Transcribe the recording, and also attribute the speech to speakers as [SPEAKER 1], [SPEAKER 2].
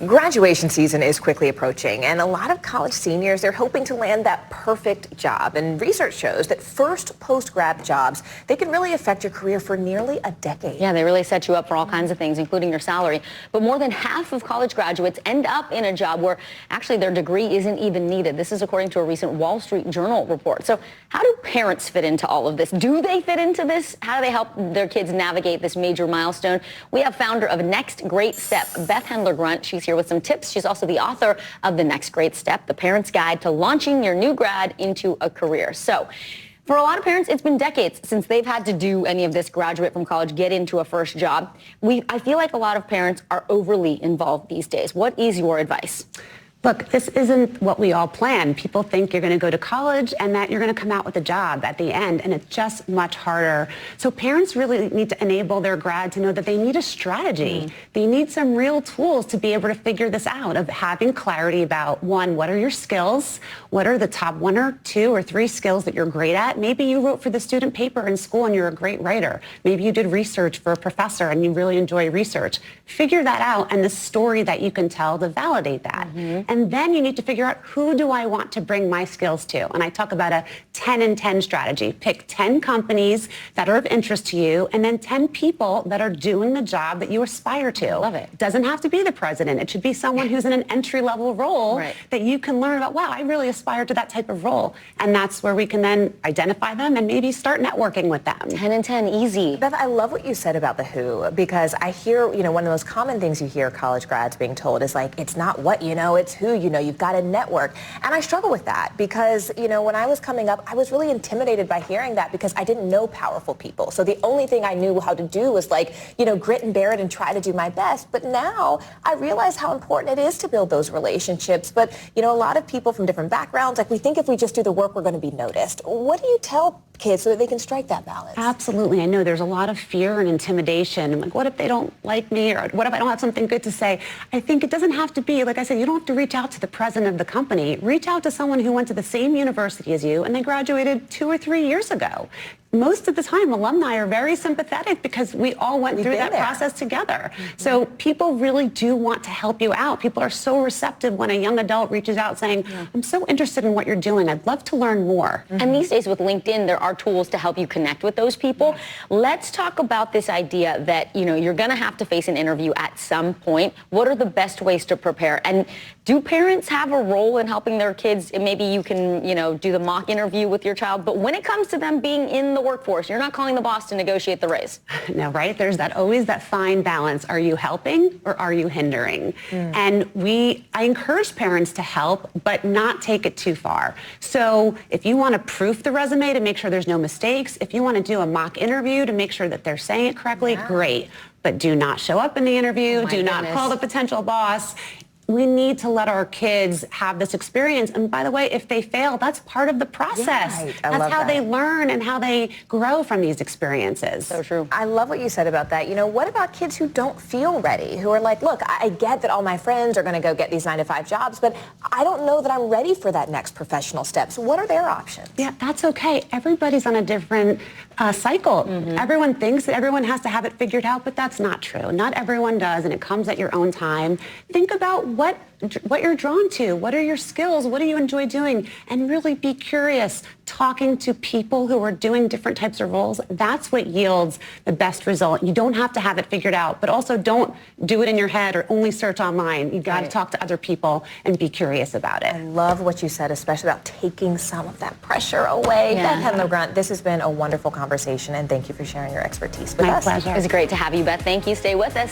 [SPEAKER 1] Graduation season is quickly approaching, and a lot of college seniors, they're hoping to land that perfect job. And research shows that first post-grad jobs, they can really affect your career for nearly a decade.
[SPEAKER 2] Yeah, they really set you up for all kinds of things, including your salary. But more than half of college graduates end up in a job where actually their degree isn't even needed. This is according to a recent Wall Street Journal report. So how do parents fit into all of this? Do they fit into this? How do they help their kids navigate this major milestone? We have founder of Next Great Step, Beth Hendler-Grunt. She's here with some tips. She's also the author of The Next Great Step, the parent's guide to launching your new grad into a career. So for a lot of parents, it's been decades since they've had to do any of this, graduate from college, get into a first job. I feel like a lot of parents are overly involved these days. What is your advice?
[SPEAKER 3] Look, this isn't what we all plan. People think you're going to go to college and that you're going to come out with a job at the end, and it's just much harder. So parents really need to enable their grad to know that they need a strategy. They need some real tools to be able to figure this out, of having clarity about, one, what are your skills? What are the top 1 or 2 or 3 skills that you're great at? Maybe you wrote for the student paper in school and you're a great writer. Maybe you did research for a professor and you really enjoy research. Figure that out, and the story that you can tell to validate that. And then you need to figure out, who do I want to bring my skills to? And I talk about a 10 and 10 strategy. Pick 10 companies that are of interest to you, and then 10 people that are doing the job that you aspire to.
[SPEAKER 2] I love it.
[SPEAKER 3] It doesn't have to be the president. It should be someone who's in an entry-level role that you can learn about, wow, I really aspire to that type of role. And that's where we can then identify them and maybe start networking with them.
[SPEAKER 2] 10 and 10, easy.
[SPEAKER 1] Beth, I love what you said about the who, because I hear, one of the most common things you hear college grads being told is like, it's not what you know, it's who you know. You've got to network. And I struggle with that because, when I was coming up, I was really intimidated by hearing that because I didn't know powerful people. So the only thing I knew how to do was grit and bear it and try to do my best. But now I realize how important it is to build those relationships. But, a lot of people from different backgrounds, we think if we just do the work, we're going to be noticed. What do you tell kids so that they can strike that balance?
[SPEAKER 3] Absolutely. I know there's a lot of fear and intimidation. I'm like, what if they don't like me? Or what if I don't have something good to say? I think it doesn't have to be, like I said, you don't have to reach out to the president of the company. Reach out to someone who went to the same university as you and they graduated 2 or 3 years ago. Most of the time, alumni are very sympathetic because we all went through that process together. So people really do want to help you out. People are so receptive when a young adult reaches out saying, I'm so interested in what you're doing. I'd love to learn more.
[SPEAKER 2] And these days with LinkedIn, there are tools to help you connect with those people. Let's talk about this idea that, you're going to have to face an interview at some point. What are the best ways to prepare? And do parents have a role in helping their kids? Maybe you can, do the mock interview with your child. But when it comes to them being in the workforce, you're not calling the boss to negotiate the raise.
[SPEAKER 3] No, right? There's always that fine balance. Are you helping or are you hindering? And I encourage parents to help, but not take it too far. So if you want to proof the resume to make sure there's no mistakes, if you want to do a mock interview to make sure that they're saying it correctly, great. But do not show up in the interview. Do not call the potential boss. We need to let our kids have this experience. And by the way, if they fail, that's part of the process. That's how they learn and how they grow from these experiences.
[SPEAKER 2] So true.
[SPEAKER 1] I love what you said about that. What about kids who don't feel ready, who are like, look, I get that all my friends are going to go get these 9-to-5 jobs, but I don't know that I'm ready for that next professional step. So what are their options?
[SPEAKER 3] Yeah, that's okay. Everybody's on a different cycle. Everyone thinks that everyone has to have it figured out, but that's not true. Not everyone does, and it comes at your own time. Think about what you're drawn to. What are your skills? What do you enjoy doing? And really be curious. Talking to people who are doing different types of roles, that's what yields the best result. You don't have to have it figured out, but also don't do it in your head or only search online. You got to talk to other people and be curious about it.
[SPEAKER 1] I love what you said, especially about taking some of that pressure away. Beth Hendler-Grunt, this has been a wonderful conversation, and thank you for sharing your expertise with us.
[SPEAKER 3] My pleasure.
[SPEAKER 2] It was great to have you, Beth. Thank you. Stay with us.